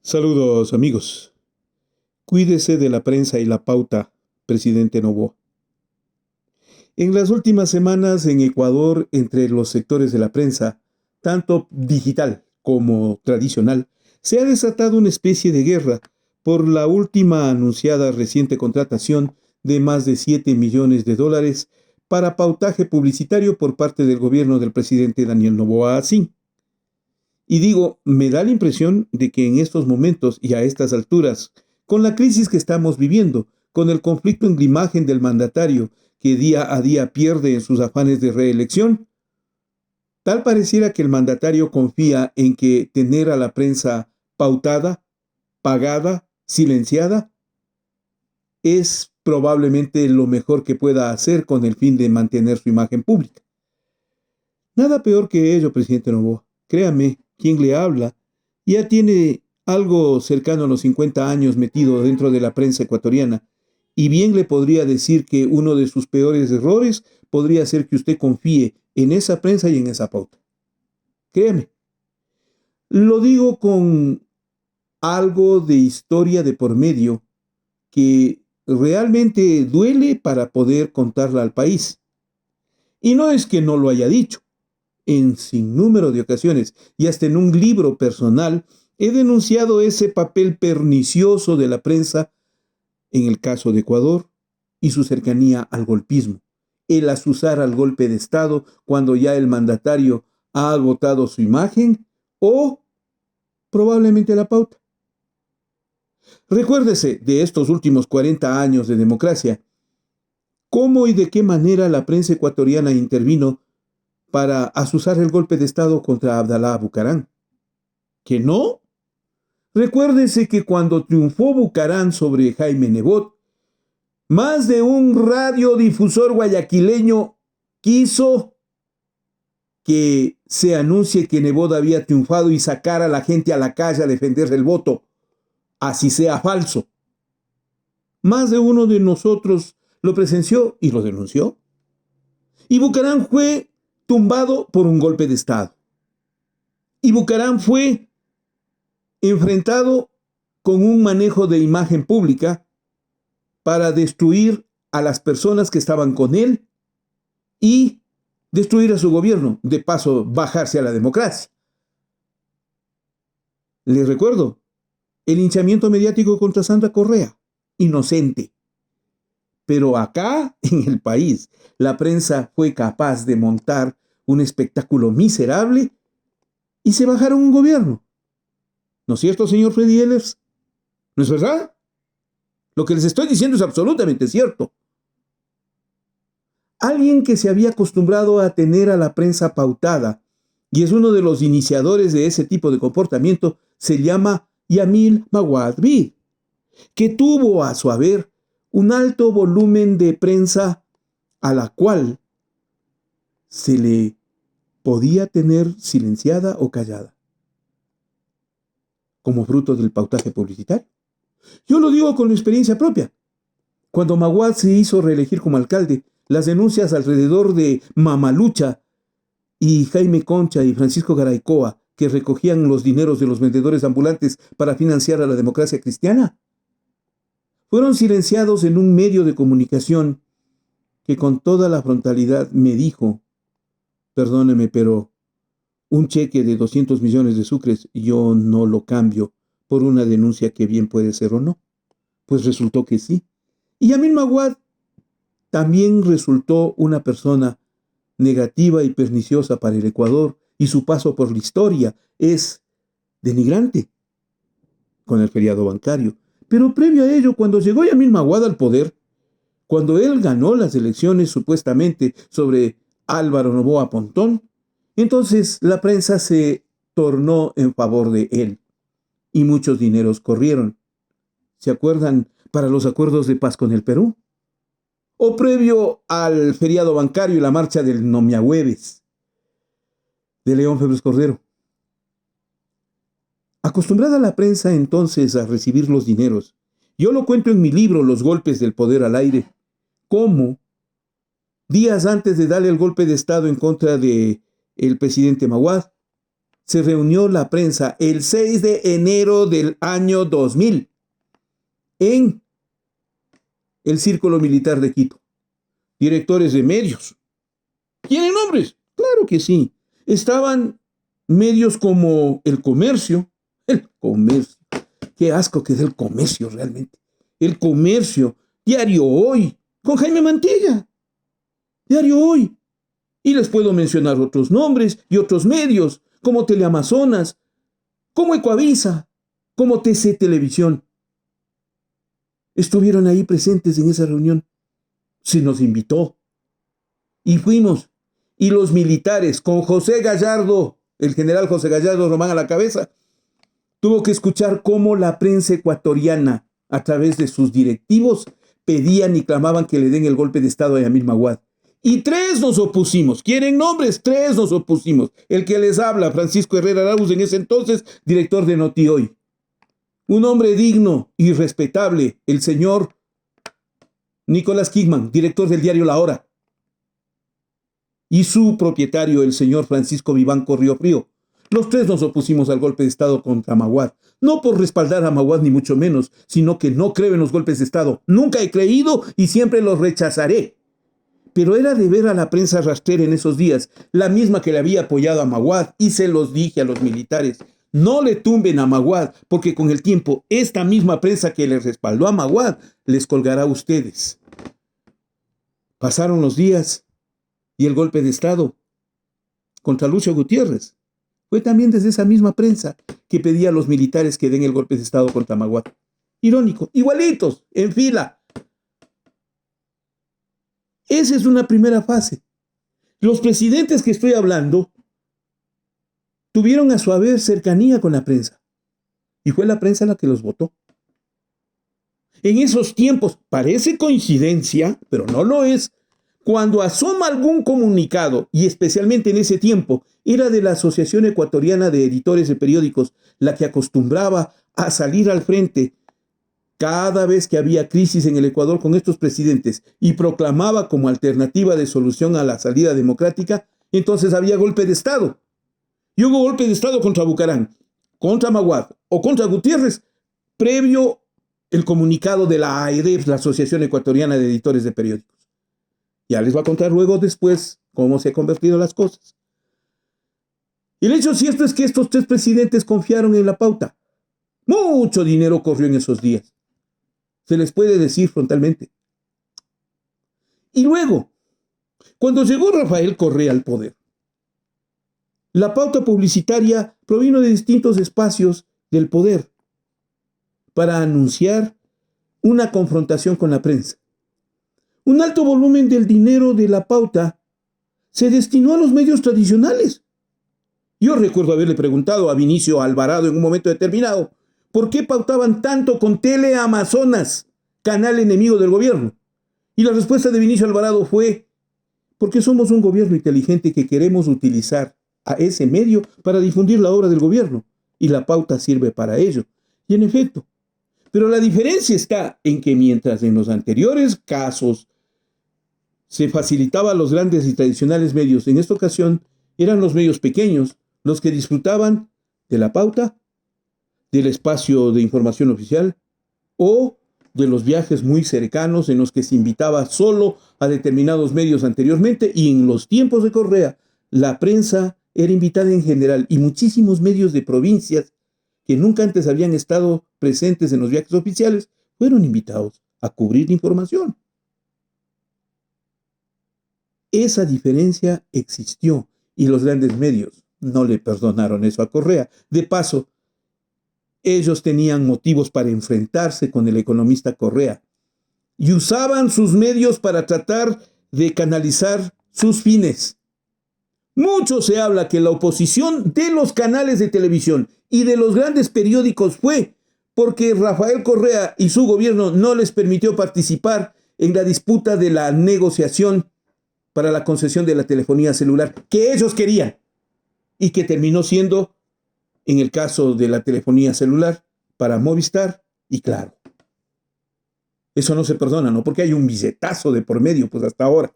Saludos, amigos. Cuídese de la prensa y la pauta, presidente Noboa. En las últimas semanas en Ecuador, entre los sectores de la prensa, tanto digital como tradicional, se ha desatado una especie de guerra por la última anunciada reciente contratación de más de $7 millones para pautaje publicitario por parte del gobierno del presidente Daniel Noboa Asín. Y digo, me da la impresión de que en estos momentos y a estas alturas, con la crisis que estamos viviendo, con el conflicto en la imagen del mandatario que día a día pierde en sus afanes de reelección, tal pareciera que el mandatario confía en que tener a la prensa pautada, pagada, silenciada, es probablemente lo mejor que pueda hacer con el fin de mantener su imagen pública. Nada peor que ello, presidente Noboa. Créame, quien le habla ya tiene algo cercano a los 50 años metido dentro de la prensa ecuatoriana, y bien le podría decir que uno de sus peores errores podría ser que usted confíe en esa prensa y en esa pauta. Créame, lo digo con algo de historia de por medio que realmente duele para poder contarla al país. Y no es que no lo haya dicho. En sinnúmero de ocasiones y hasta en un libro personal he denunciado ese papel pernicioso de la prensa en el caso de Ecuador y su cercanía al golpismo, el azuzar al golpe de Estado cuando ya el mandatario ha agotado su imagen o probablemente la pauta. Recuérdese de estos últimos 40 años de democracia, cómo y de qué manera la prensa ecuatoriana intervino para azuzar el golpe de Estado contra Abdalá Bucaram. ¿Que no? Recuérdese que cuando triunfó Bucaram sobre Jaime Nebot, más de un radiodifusor guayaquileño quiso que se anuncie que Nebot había triunfado y sacar a la gente a la calle a defender el voto, así sea falso. Más de uno de nosotros lo presenció y lo denunció. Y Bucaram fue tumbado por un golpe de Estado. Y Bucaram fue enfrentado con un manejo de imagen pública para destruir a las personas que estaban con él y destruir a su gobierno, de paso bajarse a la democracia. Les recuerdo, el linchamiento mediático contra Sandra Correa, inocente. Pero acá, en el país, la prensa fue capaz de montar un espectáculo miserable y se bajaron un gobierno. ¿No es cierto, señor Freddy Ehlers? ¿No es verdad? Lo que les estoy diciendo es absolutamente cierto. Alguien que se había acostumbrado a tener a la prensa pautada y es uno de los iniciadores de ese tipo de comportamiento se llama Yamil Maguad-Bid, que tuvo a su haber un alto volumen de prensa a la cual se le podía tener silenciada o callada, como fruto del pautaje publicitario. Yo lo digo con experiencia propia. Cuando Maguad se hizo reelegir como alcalde, las denuncias alrededor de Mamalucha y Jaime Concha y Francisco Garaycoa, que recogían los dineros de los vendedores ambulantes para financiar a la democracia cristiana, fueron silenciados en un medio de comunicación que con toda la frontalidad me dijo: perdóneme, pero un cheque de 200 millones de sucres yo no lo cambio por una denuncia que bien puede ser o no. Pues resultó que sí. Y Yamil Maguad también resultó una persona negativa y perniciosa para el Ecuador, y su paso por la historia es denigrante con el feriado bancario. Pero previo a ello, cuando llegó Yamil Maguad al poder, cuando él ganó las elecciones supuestamente sobre Álvaro Noboa Pontón, entonces la prensa se tornó en favor de él y muchos dineros corrieron. ¿Se acuerdan para los acuerdos de paz con el Perú? O previo al feriado bancario y la marcha del Nomiahueves de León Febres Cordero. Acostumbrada la prensa entonces a recibir los dineros, yo lo cuento en mi libro Los golpes del poder al aire, cómo días antes de darle el golpe de Estado en contra de el presidente Maguad, se reunió la prensa el 6 de enero del año 2000 en el Círculo Militar de Quito. Directores de medios. ¿Tienen nombres? Claro que sí. Estaban medios como El Comercio. El Comercio. Qué asco que es El Comercio realmente. El Comercio. Diario Hoy. Con Jaime Mantilla. Diario Hoy. Y les puedo mencionar otros nombres y otros medios, como Teleamazonas, como Ecoavisa, como TC Televisión. Estuvieron ahí presentes en esa reunión. Se nos invitó. Y fuimos. Y los militares, con José Gallardo, el general José Gallardo Román a la cabeza, tuvo que escuchar cómo la prensa ecuatoriana, a través de sus directivos, pedían y clamaban que le den el golpe de Estado a Yamil Maguad. Y 3 nos opusimos. ¿Quieren nombres? 3 nos opusimos. El que les habla, Francisco Herrera Arauz, en ese entonces, director de Noti Hoy. Un hombre digno y respetable, el señor Nicolás Kingman, director del diario La Hora. Y su propietario, el señor Francisco Vivanco Riofrío. Los 3 nos opusimos al golpe de Estado contra Maguad. No por respaldar a Maguad ni mucho menos, sino que no creo en los golpes de Estado. Nunca he creído y siempre los rechazaré. Pero era de ver a la prensa rastrera en esos días, la misma que le había apoyado a Maguad, y se los dije a los militares. No le tumben a Maguad, porque con el tiempo esta misma prensa que le respaldó a Maguad les colgará a ustedes. Pasaron los días y el golpe de Estado contra Lucio Gutiérrez fue también desde esa misma prensa que pedía a los militares que den el golpe de Estado contra Maguad. Irónico, igualitos, en fila. Esa es una primera fase. Los presidentes que estoy hablando tuvieron a su haber cercanía con la prensa. Y fue la prensa la que los votó. En esos tiempos, parece coincidencia, pero no lo es, cuando asoma algún comunicado, y especialmente en ese tiempo, era de la Asociación Ecuatoriana de Editores de Periódicos, la que acostumbraba a salir al frente cada vez que había crisis en el Ecuador con estos presidentes y proclamaba como alternativa de solución a la salida democrática, entonces había golpe de Estado. Y hubo golpe de Estado contra Bucarán, contra Maguad o contra Gutiérrez, previo el comunicado de la AEDEP, la Asociación Ecuatoriana de Editores de Periódicos. Ya les voy a contar luego después cómo se han convertido las cosas. Y el hecho cierto es que estos 3 presidentes confiaron en la pauta. Mucho dinero corrió en esos días. Se les puede decir frontalmente. Y luego, cuando llegó Rafael Correa al poder, la pauta publicitaria provino de distintos espacios del poder para anunciar una confrontación con la prensa. Un alto volumen del dinero de la pauta se destinó a los medios tradicionales. Yo recuerdo haberle preguntado a Vinicio Alvarado en un momento determinado, ¿por qué pautaban tanto con Teleamazonas, canal enemigo del gobierno? Y la respuesta de Vinicio Alvarado fue, porque somos un gobierno inteligente que queremos utilizar a ese medio para difundir la obra del gobierno, y la pauta sirve para ello. Y en efecto, pero la diferencia está en que mientras en los anteriores casos se facilitaba a los grandes y tradicionales medios, en esta ocasión eran los medios pequeños los que disfrutaban de la pauta, del espacio de información oficial o de los viajes muy cercanos en los que se invitaba solo a determinados medios anteriormente, y en los tiempos de Correa la prensa era invitada en general y muchísimos medios de provincias que nunca antes habían estado presentes en los viajes oficiales fueron invitados a cubrir información. Esa diferencia existió y los grandes medios no le perdonaron eso a Correa. De paso, ellos tenían motivos para enfrentarse con el economista Correa y usaban sus medios para tratar de canalizar sus fines. Mucho se habla que la oposición de los canales de televisión y de los grandes periódicos fue porque Rafael Correa y su gobierno no les permitió participar en la disputa de la negociación para la concesión de la telefonía celular que ellos querían y que terminó siendo, en el caso de la telefonía celular, para Movistar y Claro. Eso no se perdona, ¿no? Porque hay un billetazo de por medio, pues hasta ahora.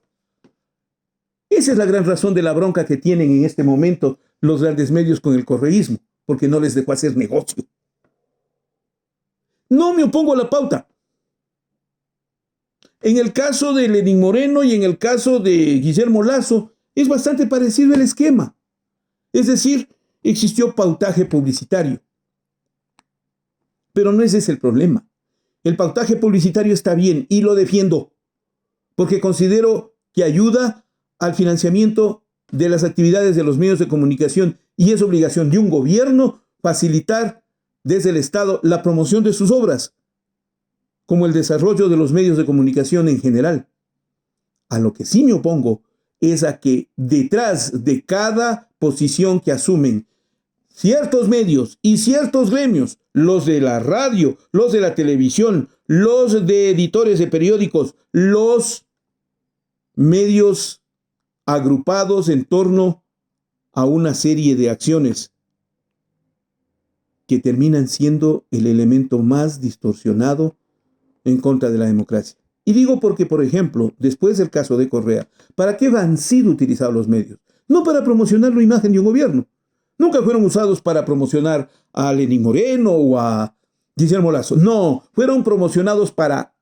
Esa es la gran razón de la bronca que tienen en este momento los grandes medios con el correísmo, porque no les dejó hacer negocio. No me opongo a la pauta. En el caso de Lenín Moreno y en el caso de Guillermo Lasso, es bastante parecido el esquema. Es decir, existió pautaje publicitario. Pero no ese es el problema. El pautaje publicitario está bien y lo defiendo, porque considero que ayuda al financiamiento de las actividades de los medios de comunicación y es obligación de un gobierno facilitar desde el Estado la promoción de sus obras, como el desarrollo de los medios de comunicación en general. A lo que sí me opongo es a que detrás de cada posición que asumen ciertos medios y ciertos gremios, los de la radio, los de la televisión, los de editores de periódicos, los medios agrupados en torno a una serie de acciones que terminan siendo el elemento más distorsionado en contra de la democracia. Y digo porque, por ejemplo, después del caso de Correa, ¿para qué han sido utilizados los medios? No para promocionar la imagen de un gobierno. Nunca fueron usados para promocionar a Lenín Moreno o a Guillermo Lasso. No, fueron promocionados para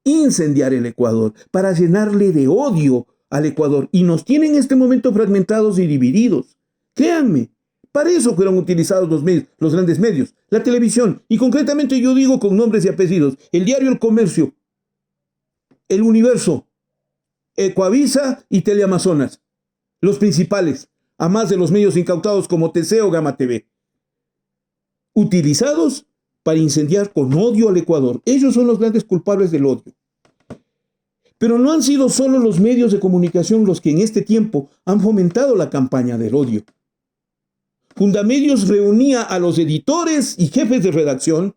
incendiar el Ecuador, para llenarle de odio al Ecuador. Y nos tienen en este momento fragmentados y divididos. Créanme, para eso fueron utilizados los medios, los grandes medios, la televisión. Y concretamente yo digo con nombres y apellidos, el diario El Comercio, El Universo, Ecuavisa y Teleamazonas. Los principales, a más de los medios incautados como TC o Gama TV. Utilizados para incendiar con odio al Ecuador. Ellos son los grandes culpables del odio. Pero no han sido solo los medios de comunicación los que en este tiempo han fomentado la campaña del odio. Fundamedios reunía a los editores y jefes de redacción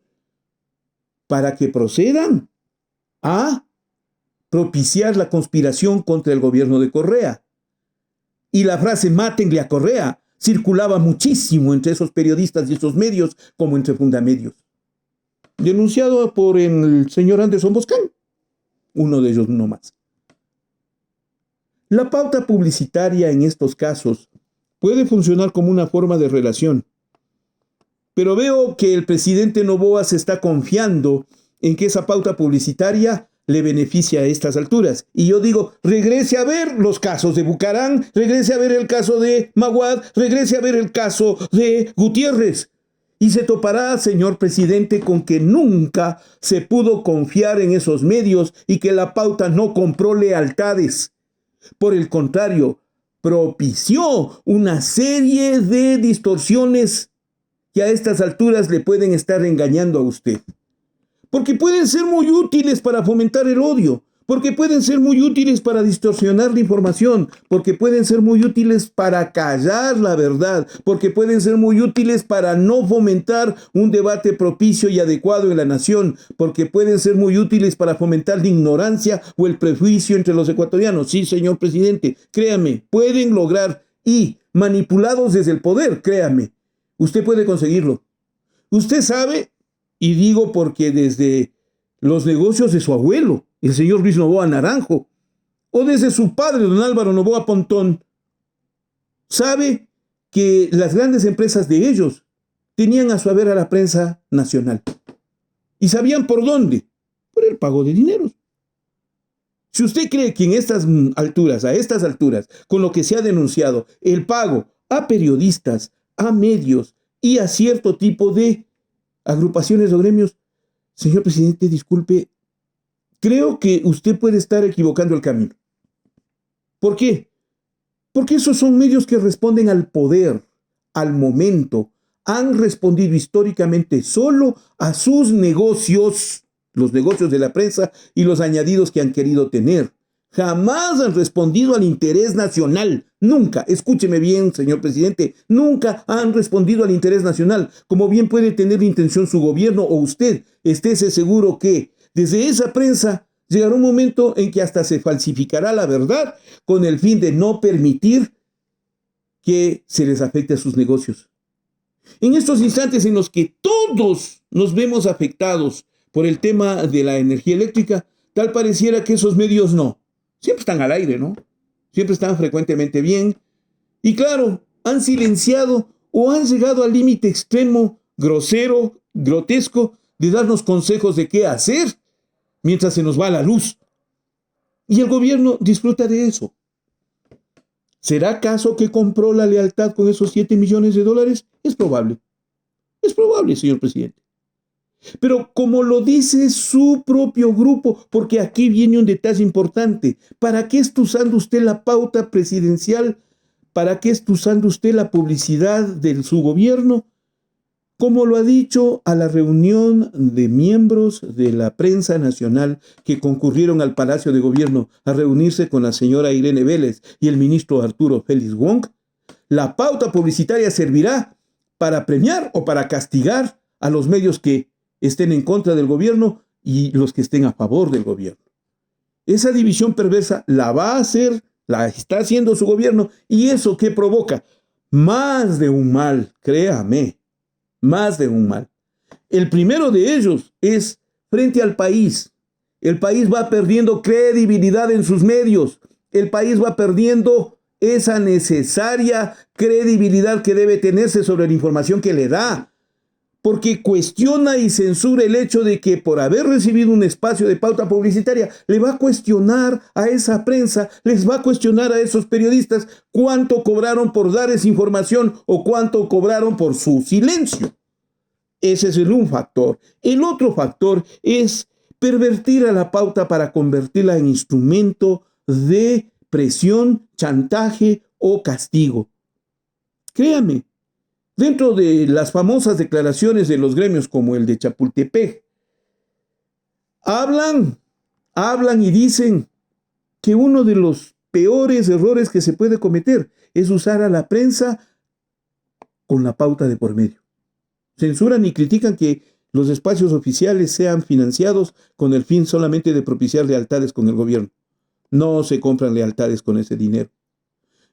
para que procedan a propiciar la conspiración contra el gobierno de Correa. Y la frase "mátenle a Correa" circulaba muchísimo entre esos periodistas y esos medios como entre Fundamedios. Denunciado por el señor Anderson Boscan, uno de ellos no más. La pauta publicitaria en estos casos puede funcionar como una forma de relación, pero veo que el presidente Noboa se está confiando en que esa pauta publicitaria le beneficia a estas alturas. Y yo digo, regrese a ver los casos de Bucarán, regrese a ver el caso de Maguad, regrese a ver el caso de Gutiérrez. Y se topará, señor presidente, con que nunca se pudo confiar en esos medios y que la pauta no compró lealtades. Por el contrario, propició una serie de distorsiones que a estas alturas le pueden estar engañando a usted. Porque pueden ser muy útiles para fomentar el odio, porque pueden ser muy útiles para distorsionar la información, porque pueden ser muy útiles para callar la verdad, porque pueden ser muy útiles para no fomentar un debate propicio y adecuado en la nación, porque pueden ser muy útiles para fomentar la ignorancia o el prejuicio entre los ecuatorianos. Sí, señor presidente, créame, pueden lograr y manipulados desde el poder, créame, usted puede conseguirlo. Usted sabe, y digo porque desde los negocios de su abuelo, el señor Luis Noboa Naranjo, o desde su padre, don Álvaro Noboa Pontón, sabe que las grandes empresas de ellos tenían a su haber a la prensa nacional. Y sabían por dónde, por el pago de dineros. Si usted cree que en estas alturas, a estas alturas, con lo que se ha denunciado, el pago a periodistas, a medios y a cierto tipo de agrupaciones o gremios, señor presidente, disculpe, creo que usted puede estar equivocando el camino. ¿Por qué? Porque esos son medios que responden al poder, al momento. Han respondido históricamente solo a sus negocios, los negocios de la prensa y los añadidos que han querido tener. Jamás han respondido al interés nacional. Nunca, escúcheme bien, señor presidente, nunca han respondido al interés nacional. Como bien puede tener intención su gobierno o usted, estése seguro que desde esa prensa llegará un momento en que hasta se falsificará la verdad con el fin de no permitir que se les afecte a sus negocios. En estos instantes en los que todos nos vemos afectados por el tema de la energía eléctrica, tal pareciera que esos medios no. Siempre están al aire, ¿no? siempre están frecuentemente bien. Y claro, han silenciado o han llegado al límite extremo, grosero, grotesco, de darnos consejos de qué hacer mientras se nos va la luz. Y el gobierno disfruta de eso. ¿Será acaso que compró la lealtad con esos 7 millones de dólares? Es probable, señor presidente. Pero como lo dice su propio grupo, porque aquí viene un detalle importante, ¿para qué está usando usted la pauta presidencial? ¿Para qué está usando usted la publicidad de su gobierno? Como lo ha dicho a la reunión de miembros de la prensa nacional que concurrieron al Palacio de Gobierno a reunirse con la señora Irene Vélez y el ministro Arturo Félix Wong, la pauta publicitaria servirá para premiar o para castigar a los medios que estén en contra del gobierno y los que estén a favor del gobierno. Esa división perversa la va a hacer, la está haciendo su gobierno, y eso ¿qué provoca? Más de un mal, créame, más de un mal. El primero de ellos es frente al país. El país va perdiendo credibilidad en sus medios. El país va perdiendo esa necesaria credibilidad que debe tenerse sobre la información que le da, porque cuestiona y censura el hecho de que por haber recibido un espacio de pauta publicitaria, le va a cuestionar a esa prensa, les va a cuestionar a esos periodistas cuánto cobraron por dar esa información o cuánto cobraron por su silencio. Ese es un factor. El otro factor es pervertir a la pauta para convertirla en instrumento de presión, chantaje o castigo. Créame, dentro de las famosas declaraciones de los gremios como el de Chapultepec, hablan y dicen que uno de los peores errores que se puede cometer es usar a la prensa con la pauta de por medio. Censuran y critican que los espacios oficiales sean financiados con el fin solamente de propiciar lealtades con el gobierno. No se compran lealtades con ese dinero.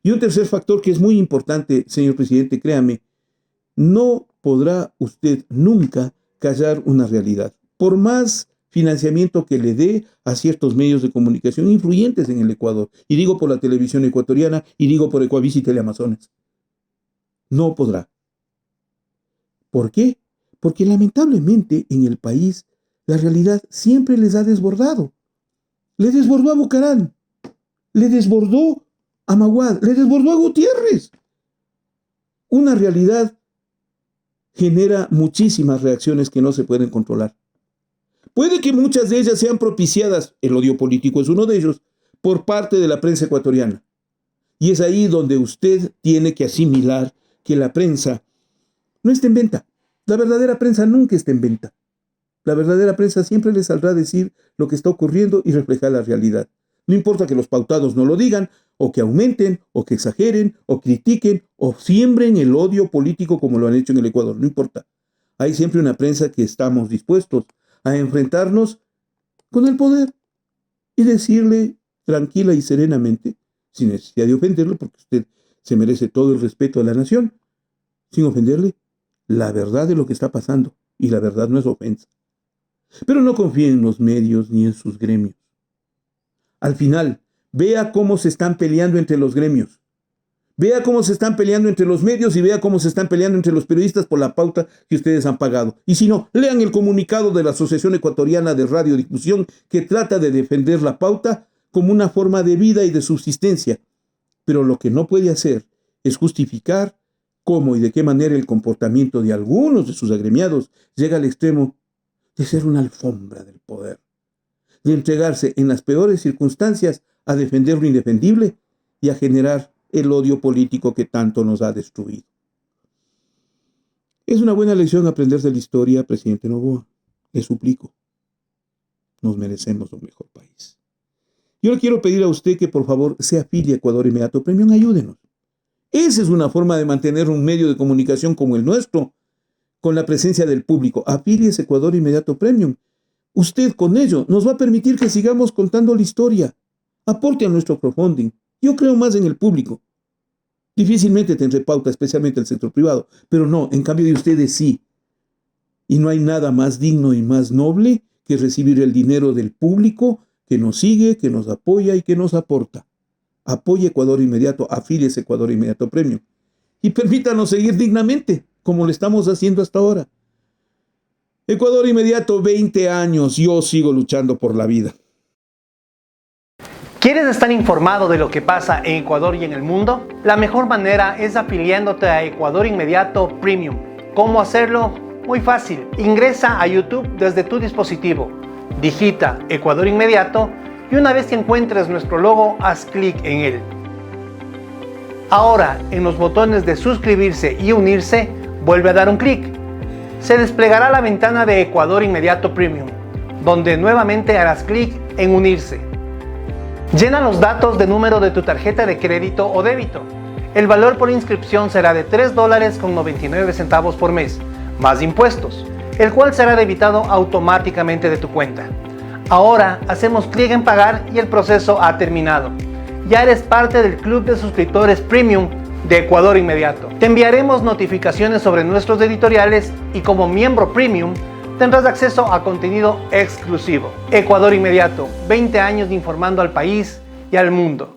Y un tercer factor que es muy importante, señor presidente, créame, no podrá usted nunca callar una realidad. Por más financiamiento que le dé a ciertos medios de comunicación influyentes en el Ecuador, y digo por la televisión ecuatoriana, y digo por Ecuavisa y Teleamazonas, no podrá. ¿Por qué? Porque lamentablemente en el país la realidad siempre les ha desbordado. Le desbordó a Bucarán, le desbordó a Maguad, le desbordó a Gutiérrez. Una realidad genera muchísimas reacciones que no se pueden controlar. Puede que muchas de ellas sean propiciadas, el odio político es uno de ellos, por parte de la prensa ecuatoriana. Y es ahí donde usted tiene que asimilar que la prensa no está en venta. La verdadera prensa nunca está en venta. La verdadera prensa siempre le saldrá a decir lo que está ocurriendo y reflejar la realidad. No importa que los pautados no lo digan, o que aumenten, o que exageren, o critiquen, o siembren el odio político como lo han hecho en el Ecuador. No importa. Hay siempre una prensa que estamos dispuestos a enfrentarnos con el poder y decirle tranquila y serenamente, sin necesidad de ofenderlo, porque usted se merece todo el respeto de la nación, sin ofenderle, la verdad de lo que está pasando. Y la verdad no es ofensa. Pero no confíe en los medios ni en sus gremios. Al final, vea cómo se están peleando entre los gremios. Vea cómo se están peleando entre los medios y vea cómo se están peleando entre los periodistas por la pauta que ustedes han pagado. Y si no, lean el comunicado de la Asociación Ecuatoriana de Radiodifusión que trata de defender la pauta como una forma de vida y de subsistencia. Pero lo que no puede hacer es justificar cómo y de qué manera el comportamiento de algunos de sus agremiados llega al extremo de ser una alfombra del poder, de entregarse en las peores circunstancias a defender lo indefendible y a generar el odio político que tanto nos ha destruido. Es una buena lección aprender de la historia, presidente Noboa. Le suplico. Nos merecemos un mejor país. Yo le quiero pedir a usted que por favor se afilie a Ecuador Inmediato Premium. Ayúdenos. Esa es una forma de mantener un medio de comunicación como el nuestro, con la presencia del público. Afíliese a Ecuador Inmediato Premium. Usted con ello nos va a permitir que sigamos contando la historia. Aporte a nuestro crowdfunding. Yo creo más en el público. Difícilmente tendré pauta, especialmente el sector privado, pero no, en cambio de ustedes sí. Y no hay nada más digno y más noble que recibir el dinero del público que nos sigue, que nos apoya y que nos aporta. Apoye Ecuador Inmediato, afíliese a Ecuador Inmediato Premium y permítanos seguir dignamente como lo estamos haciendo hasta ahora. Ecuador Inmediato, 20 años, yo sigo luchando por la vida. ¿Quieres estar informado de lo que pasa en Ecuador y en el mundo? La mejor manera es afiliándote a Ecuador Inmediato Premium. ¿Cómo hacerlo? Muy fácil. Ingresa a YouTube desde tu dispositivo, digita Ecuador Inmediato y una vez que encuentres nuestro logo, haz clic en él. Ahora, en los botones de suscribirse y unirse, vuelve a dar un clic. Se desplegará la ventana de Ecuador Inmediato Premium, donde nuevamente harás clic en unirse. Llena los datos de número de tu tarjeta de crédito o débito. El valor por inscripción será de $3.99 por mes, más impuestos, el cual será debitado automáticamente de tu cuenta. Ahora hacemos clic en pagar y el proceso ha terminado. Ya eres parte del club de suscriptores Premium de Ecuador Inmediato. Te enviaremos notificaciones sobre nuestros editoriales y como miembro Premium tendrás acceso a contenido exclusivo. Ecuador Inmediato, 20 años informando al país y al mundo.